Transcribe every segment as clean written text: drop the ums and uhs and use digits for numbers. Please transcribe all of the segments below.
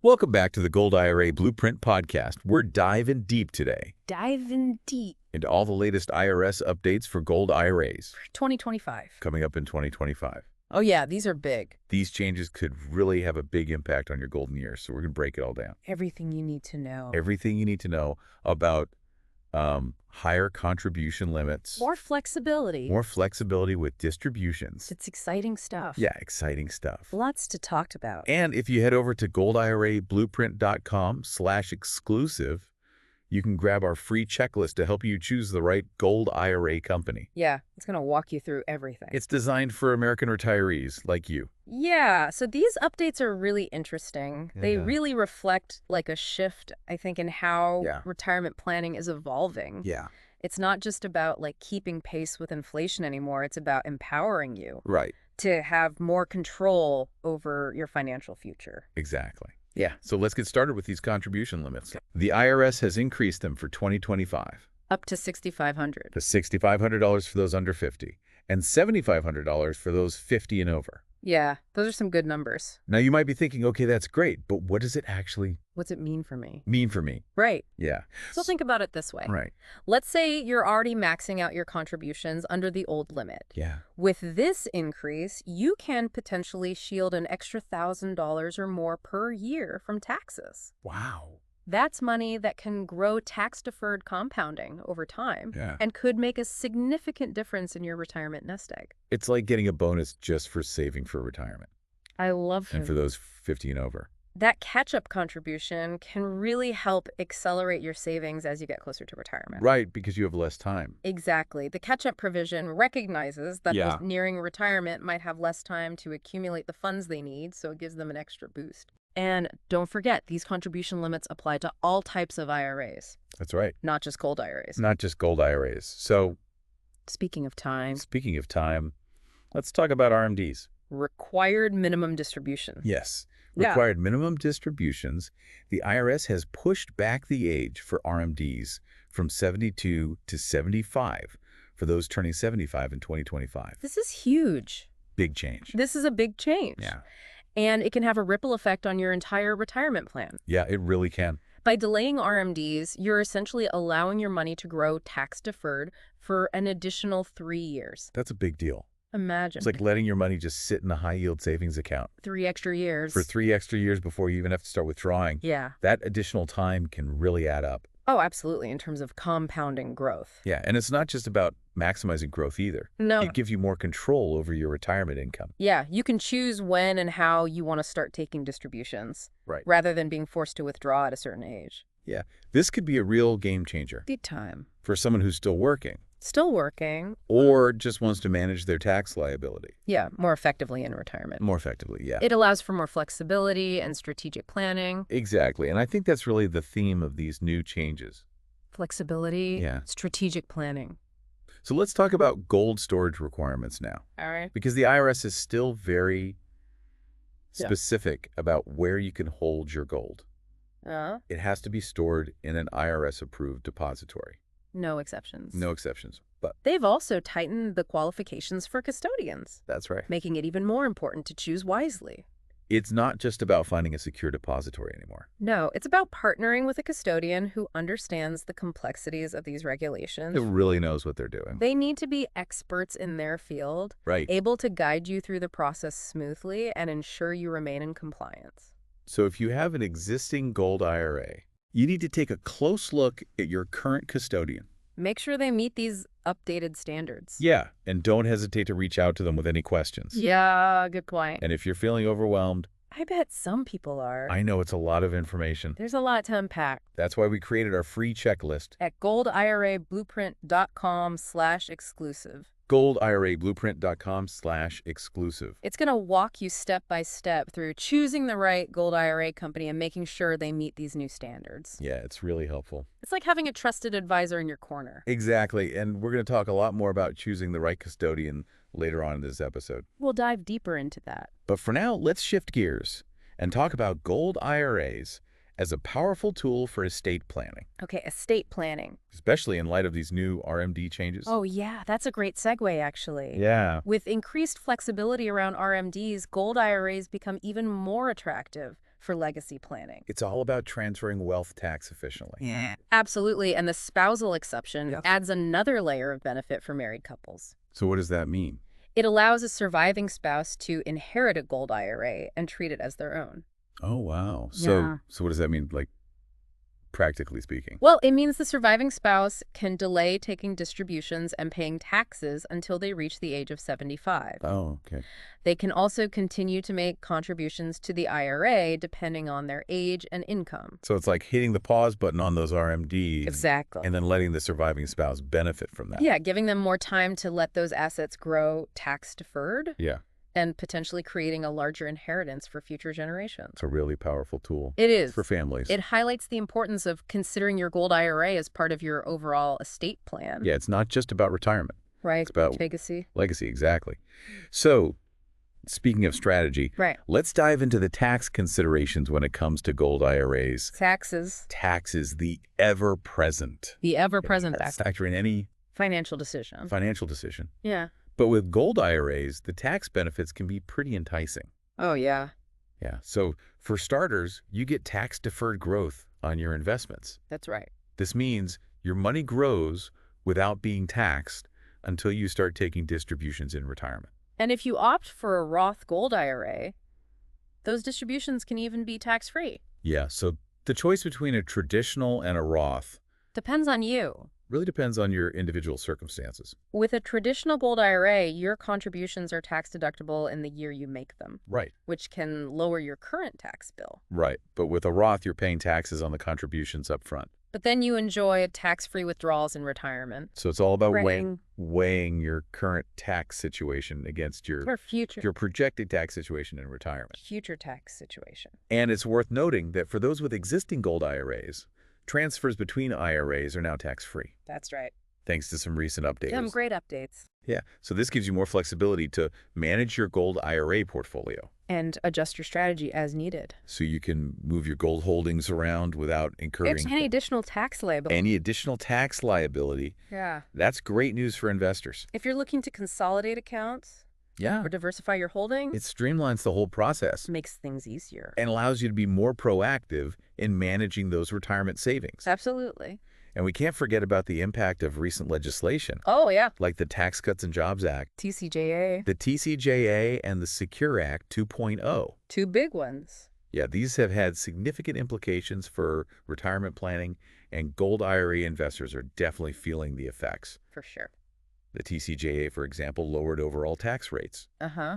Welcome back to the Gold IRA Blueprint Podcast. We're diving deep today Diving deep. into all the latest IRS updates for gold IRAs 2025. coming up in 2025. Oh yeah, these are big. These changes could really have a big impact on your golden years, so we're going to break it all down. Everything you need to know. Everything you need to know about higher contribution limits. More flexibility. More flexibility with distributions. It's exciting stuff. Yeah, exciting stuff. Lots to talk about. And if you head over to goldirablueprint.com/exclusive, you can grab our free checklist to help you choose the right gold IRA company. Yeah, it's going to walk you through everything. It's designed for American retirees like you. Yeah, so these updates are really interesting. They Yeah. really reflect like a shift, I think, in how Yeah. retirement planning is evolving. Yeah. It's not just about like keeping pace with inflation anymore. It's about empowering you Right. to have more control over your financial future. Exactly. Yeah. So let's get started with these contribution limits. The IRS has increased them for 2025 Up to $6,500. to $6,500 for those under 50 and $7,500 for those 50 and over. Yeah, those are some good numbers. Now, you might be thinking, okay, that's great, but what does it actually What's it mean for me? mean for me? Right. Yeah. So think about it this way. Right. Let's say you're already maxing out your contributions under the old limit. Yeah. With this increase, you can potentially shield an extra $1,000 or more per year from taxes. Wow. That's money that can grow tax-deferred compounding over time Yeah. and could make a significant difference in your retirement nest egg. It's like getting a bonus just for saving for retirement I love and for those 50 and over. That catch-up contribution can really help accelerate your savings as you get closer to retirement. Right, because you have less time. Exactly. The catch-up provision recognizes that Yeah. those nearing retirement might have less time to accumulate the funds they need, so it gives them an extra boost. And don't forget, these contribution limits apply to all types of IRAs, That's right. not just gold IRAs. Not just gold IRAs. So Speaking of time, speaking of time, let's talk about RMDs. required minimum distribution. Yes. Yeah. Required minimum distributions. The IRS has pushed back the age for RMDs from 72 to 75 for those turning 75 in 2025. This is huge. Big change. This is a big change. Yeah. And it can have a ripple effect on your entire retirement plan. Yeah, it really can. By delaying RMDs, you're essentially allowing your money to grow tax-deferred for an additional 3 years. That's a big deal. Imagine. It's like letting your money just sit in a high-yield savings account 3 extra years. for 3 extra years before you even have to start withdrawing. Yeah. That additional time can really add up. Oh, absolutely, in terms of compounding growth. Yeah, and it's not just about maximizing growth either. No. It gives you more control over your retirement income. Yeah, you can choose when and how you want to start taking distributions, Right. rather than being forced to withdraw at a certain age. Yeah, this could be a real game changer Big time. for someone who's still working Still working. or just wants to manage their tax liability Yeah, more effectively in retirement. more effectively. Yeah, It allows for more flexibility and strategic planning. exactly. And I think that's really the theme of these new changes. Flexibility, Yeah. strategic planning. So let's talk about gold storage requirements now, All right. because the IRS is still very Yeah. specific about where you can hold your gold. Uh, It has to be stored in an IRS-approved depository. no exceptions. No exceptions, but They've also tightened the qualifications for custodians, that's right. making it even more important to choose wisely. It's not just about finding a secure depository anymore. No, it's about partnering with a custodian who understands the complexities of these regulations. It really knows what they're doing. They need to be experts in their field, Right. able to guide you through the process smoothly and ensure you remain in compliance. So if you have an existing gold IRA, you need to take a close look at your current custodian. Make sure they meet these updated standards. Yeah, and don't hesitate to reach out to them with any questions. Yeah, good point. And if you're feeling overwhelmed, I bet some people are. I know it's a lot of information. There's a lot to unpack. That's why we created our free checklist, At goldirablueprint.com/exclusive. goldirablueprint.com/exclusive. It's going to walk you step by step through choosing the right gold IRA company and making sure they meet these new standards. Yeah, it's really helpful. It's like having a trusted advisor in your corner. Exactly, and we're going to talk a lot more about choosing the right custodian later on in this episode. We'll dive deeper into that. But for now, let's shift gears and talk about gold IRAs as a powerful tool for estate planning, Okay, estate planning. especially in light of these new RMD changes. Oh, yeah, that's a great segue, actually. Yeah. With increased flexibility around RMDs, gold IRAs become even more attractive for legacy planning. It's all about transferring wealth tax efficiently. Yeah. Absolutely, and the spousal exception adds another layer of benefit for married couples. So what does that mean? It allows a surviving spouse to inherit a gold IRA and treat it as their own. Oh, wow. Yeah. So what does that mean, like, practically speaking? Well, it means the surviving spouse can delay taking distributions and paying taxes until they reach the age of 75. Oh, okay. They can also continue to make contributions to the IRA depending on their age and income. So it's like hitting the pause button on those RMDs. Exactly. And then letting the surviving spouse benefit from that. Yeah, giving them more time to let those assets grow tax-deferred. Yeah. And potentially creating a larger inheritance for future generations. It's a really powerful tool. It is. For families. It highlights the importance of considering your gold IRA as part of your overall estate plan. Yeah, it's not just about retirement. Right. It's about legacy. Legacy, exactly. So, speaking of strategy, let's dive into the tax considerations when it comes to gold IRAs. Taxes. Taxes, the ever-present. The ever-present factor in any financial decision. Yeah. But with gold IRAs, the tax benefits can be pretty enticing. Oh, yeah. Yeah. So for starters, you get tax-deferred growth on your investments. That's right. This means your money grows without being taxed until you start taking distributions in retirement. And if you opt for a Roth gold IRA, those distributions can even be tax-free. Yeah. So the choice between a traditional and a Roth depends on you. Really depends on your individual circumstances. With a traditional gold IRA, your contributions are tax deductible in the year you make them. Right. Which can lower your current tax bill. Right. But with a Roth, you're paying taxes on the contributions up front. But then you enjoy tax-free withdrawals in retirement. So it's all about weighing your current tax situation against your projected tax situation in retirement. Future tax situation. And it's worth noting that for those with existing gold IRAs, transfers between IRAs are now tax-free. That's right. Thanks to some recent updates. Some great updates. Yeah. So this gives you more flexibility to manage your gold IRA portfolio. And adjust your strategy as needed. So you can move your gold holdings around without incurring any additional tax liability. Any additional tax liability. Yeah. That's great news for investors. If you're looking to consolidate accounts. Yeah. Or diversify your holdings. It streamlines the whole process. Makes things easier. And allows you to be more proactive in managing those retirement savings. Absolutely. And we can't forget about the impact of recent legislation. Oh, yeah. Like the Tax Cuts and Jobs Act. TCJA. The TCJA and the Secure Act 2.0. Two big ones. Yeah, these have had significant implications for retirement planning, and gold IRA investors are definitely feeling the effects. For sure. The TCJA, for example, lowered overall tax rates,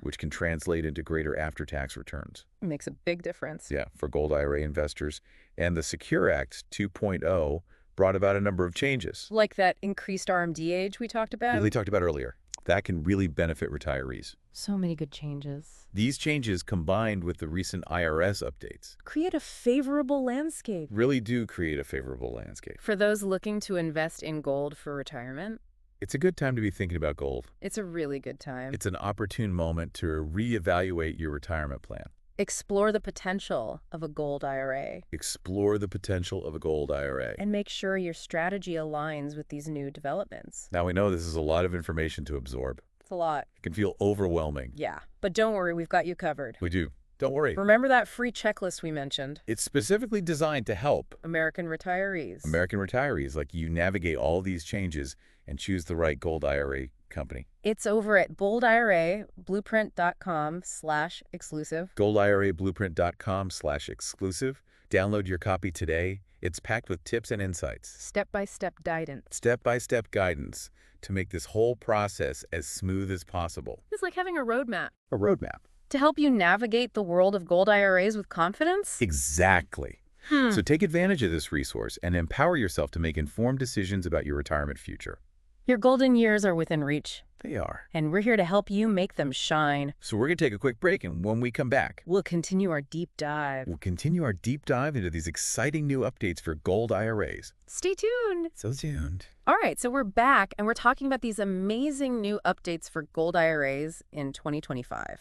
which can translate into greater after-tax returns. It makes a big difference. Yeah, for gold IRA investors. And the Secure Act 2.0 brought about a number of changes. Like that increased RMD age we talked about? We talked about earlier. That can really benefit retirees. So many good changes. These changes, combined with the recent IRS updates, create a favorable landscape. Really do create a favorable landscape. For those looking to invest in gold for retirement, it's a good time to be thinking about gold. It's a really good time. It's an opportune moment to reevaluate your retirement plan. Explore the potential of a gold IRA. Explore the potential of a gold IRA. And make sure your strategy aligns with these new developments. Now, we know this is a lot of information to absorb. It's a lot. It can feel overwhelming. Yeah, but don't worry, we've got you covered. We do. Don't worry. Remember that free checklist we mentioned? It's specifically designed to help American retirees. Like you navigate all these changes and choose the right gold IRA company. It's over at goldirablueprint.com/exclusive. goldirablueprint.com/exclusive. Download your copy today. It's packed with tips and insights. Step-by-step guidance. Step-by-step guidance to make this whole process as smooth as possible. It's like having a roadmap. A roadmap. To help you navigate the world of gold IRAs with confidence? Exactly. So take advantage of this resource and empower yourself to make informed decisions about your retirement future. Your golden years are within reach. They are. And we're here to help you make them shine. So we're going to take a quick break, and when we come back, we'll continue our deep dive. Into these exciting new updates for gold IRAs. Stay tuned. So tuned. All right, so we're back, and we're talking about these amazing new updates for gold IRAs in 2025.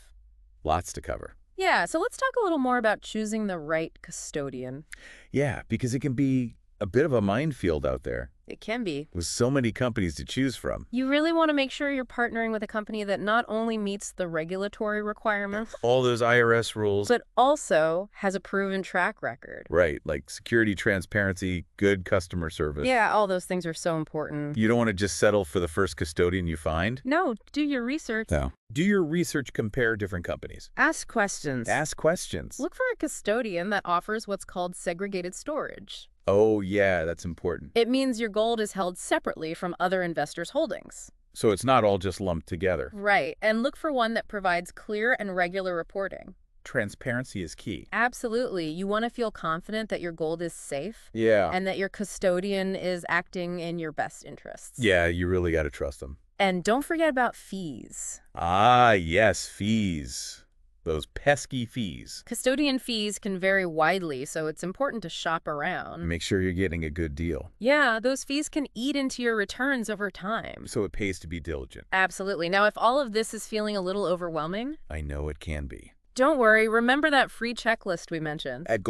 Lots to cover. Yeah, so let's talk a little more about choosing the right custodian. Yeah, because it can be a bit of a minefield out there. It can be. With so many companies to choose from. You really want to make sure you're partnering with a company that not only meets the regulatory requirements, All those IRS rules. but also has a proven track record. Right, like security, transparency, good customer service. Yeah, all those things are so important. You don't want to just settle for the first custodian you find. No, do your research. No. Do your research, compare different companies. Ask questions. Ask questions. Look for a custodian that offers what's called segregated storage. Oh, yeah, that's important. It means your gold is held separately from other investors' holdings. So it's not all just lumped together. Right, and look for one that provides clear and regular reporting. Transparency is key. Absolutely. You want to feel confident that your gold is safe Yeah. and that your custodian is acting in your best interests. Yeah, you really got to trust them. And don't forget about fees. Ah, yes, fees. Those pesky fees. Custodian fees can vary widely, so it's important to shop around. Make sure you're getting a good deal. Yeah, those fees can eat into your returns over time. So it pays to be diligent. Absolutely. Now, if all of this is feeling a little overwhelming, I know it can be. don't worry. Remember that free checklist we mentioned. At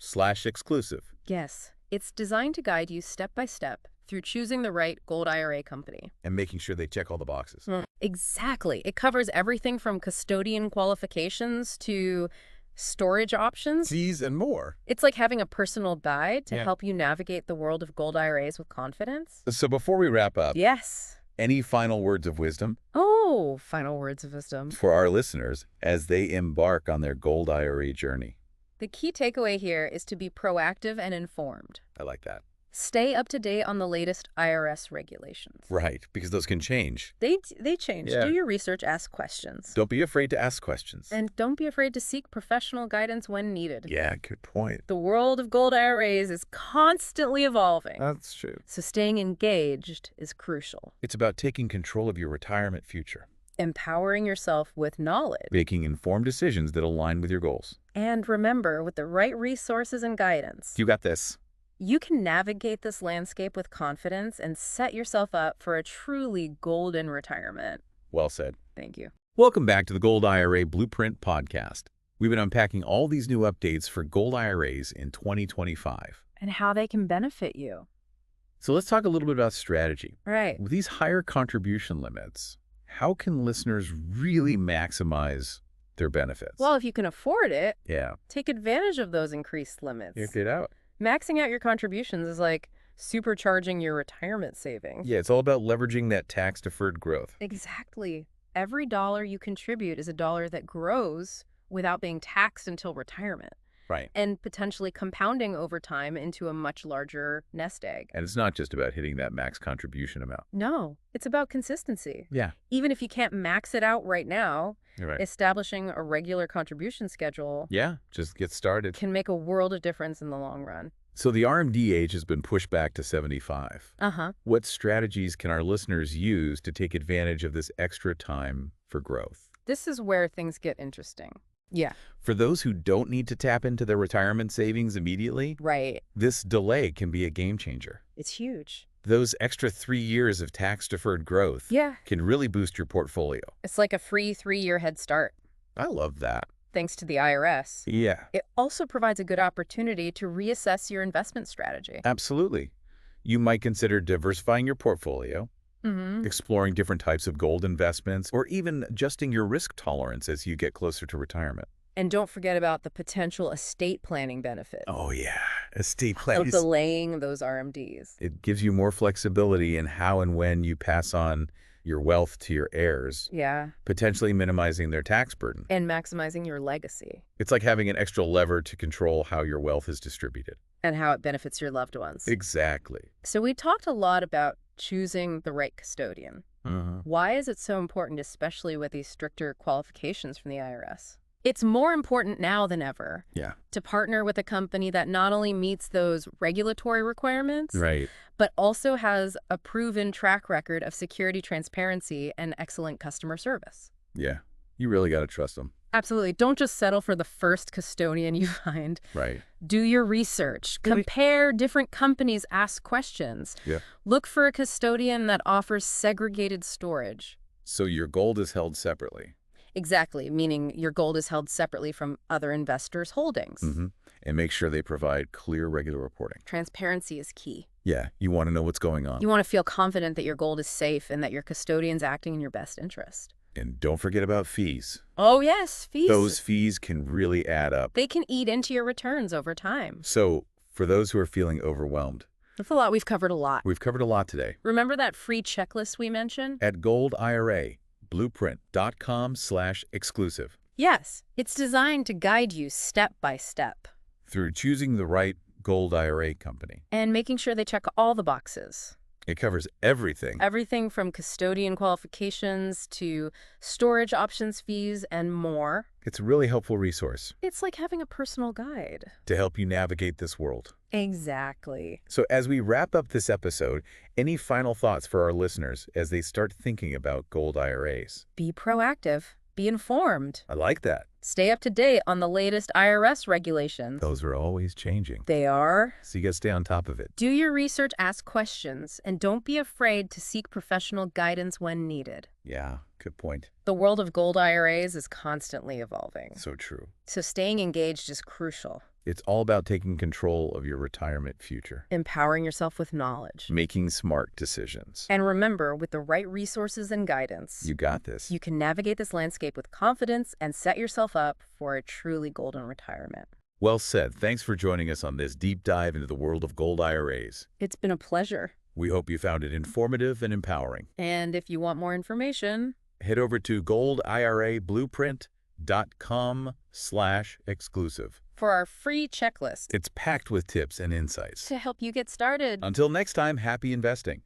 goldirablueprint.com/exclusive. Yes, it's designed to guide you step by step through choosing the right gold IRA company. And making sure they check all the boxes. Exactly. It covers everything from custodian qualifications to storage options. Fees and more. It's like having a personal guide to Yeah. help you navigate the world of gold IRAs with confidence. So before we wrap up, Yes. any final words of wisdom Oh, final words of wisdom. for our listeners as they embark on their gold IRA journey? The key takeaway here is to be proactive and informed. I like that. Stay up to date on the latest IRS regulations. Right, because those can change. They change. Yeah. Do your research, ask questions. Don't be afraid to ask questions. And don't be afraid to seek professional guidance when needed. Yeah, good point. The world of gold IRAs is constantly evolving. That's true. So staying engaged is crucial. It's about taking control of your retirement future, Empowering yourself with knowledge. making informed decisions that align with your goals. And remember, with the right resources and guidance, You got this. you can navigate this landscape with confidence and set yourself up for a truly golden retirement. Well said. Thank you. Welcome back to the Gold IRA Blueprint Podcast. We've been unpacking all these new updates for gold IRAs in 2025. And how they can benefit you. So let's talk a little bit about strategy. Right. With these higher contribution limits, how can listeners really maximize their benefits? Well, if you can afford it, yeah. take advantage of those increased limits. Get out. Maxing out your contributions is like supercharging your retirement savings. Yeah, it's all about leveraging that tax-deferred growth. Exactly. Every dollar you contribute is a dollar that grows without being taxed until retirement. Right. And potentially compounding over time into a much larger nest egg. And it's not just about hitting that max contribution amount. No, it's about consistency. Yeah. Even if you can't max it out right now, You're right. establishing a regular contribution schedule Yeah, just get started. can make a world of difference in the long run. So the RMD age has been pushed back to 75. Uh-huh. What strategies can our listeners use to take advantage of this extra time for growth? This is where things get interesting. Yeah. For those who don't need to tap into their retirement savings immediately, Right. this delay can be a game changer. It's huge. Those extra 3 years of tax-deferred growth Yeah. can really boost your portfolio. It's like a free 3-year head start, I love that. thanks to the IRS. Yeah, It also provides a good opportunity to reassess your investment strategy. absolutely. You might consider diversifying your portfolio, Mm-hmm. exploring different types of gold investments, or even adjusting your risk tolerance as you get closer to retirement. And don't forget about the potential estate planning benefit Oh, yeah. Estate of planning. delaying those RMDs. It gives you more flexibility in how and when you pass on your wealth to your heirs, Yeah. potentially minimizing their tax burden. And maximizing your legacy It's like having an extra lever to control how your wealth is distributed. and how it benefits your loved ones. Exactly. So we talked a lot about choosing the right custodian. Uh-huh. Why is it so important, especially with these stricter qualifications from the IRS? It's more important now than ever Yeah. to partner with a company that not only meets those regulatory requirements, Right. but also has a proven track record of security, transparency, and excellent customer service. Yeah. You really got to trust them. Absolutely. Don't just settle for the first custodian you find. Right. Do your research. Really? Compare different companies. Ask questions. Yeah. Look for a custodian that offers segregated storage. So your gold is held separately. Exactly, meaning your gold is held separately from other investors' holdings. And make sure they provide clear, regular reporting. Transparency is key. Yeah, you want to know what's going on. You want to feel confident that your gold is safe and that your custodian's acting in your best interest. And don't forget about fees. Oh, yes, fees. Those fees can really add up. They can eat into your returns over time. So, for those who are feeling overwhelmed, That's a lot. We've covered a lot. we've covered a lot today. Remember that free checklist we mentioned? At Gold IRA, blueprint.com/exclusive. Yes, it's designed to guide you step by step. Through choosing the right Gold IRA company. And making sure they check all the boxes. It covers everything. Everything from custodian qualifications to storage options fees and more. It's a really helpful resource It's like having a personal guide. to help you navigate this world. Exactly. So as we wrap up this episode, any final thoughts for our listeners as they start thinking about Gold IRAs? Be proactive. Be informed. I like that. Stay up to date on the latest IRS regulations. Those are always changing. They are. So you got to stay on top of it. Do your research, ask questions, and don't be afraid to seek professional guidance when needed. Yeah, good point. The world of gold IRAs is constantly evolving, So true. so staying engaged is crucial. It's all about taking control of your retirement future, Empowering yourself with knowledge. making smart decisions. And remember, with the right resources and guidance, You got this. you can navigate this landscape with confidence and set yourself up for a truly golden retirement. Well said. Thanks for joining us on this deep dive into the world of Gold IRAs. It's been a pleasure. We hope you found it informative and empowering. And if you want more information, Head over to goldirablueprint.com/exclusive. for our free checklist It's packed with tips and insights. to help you get started. Until next time, happy investing.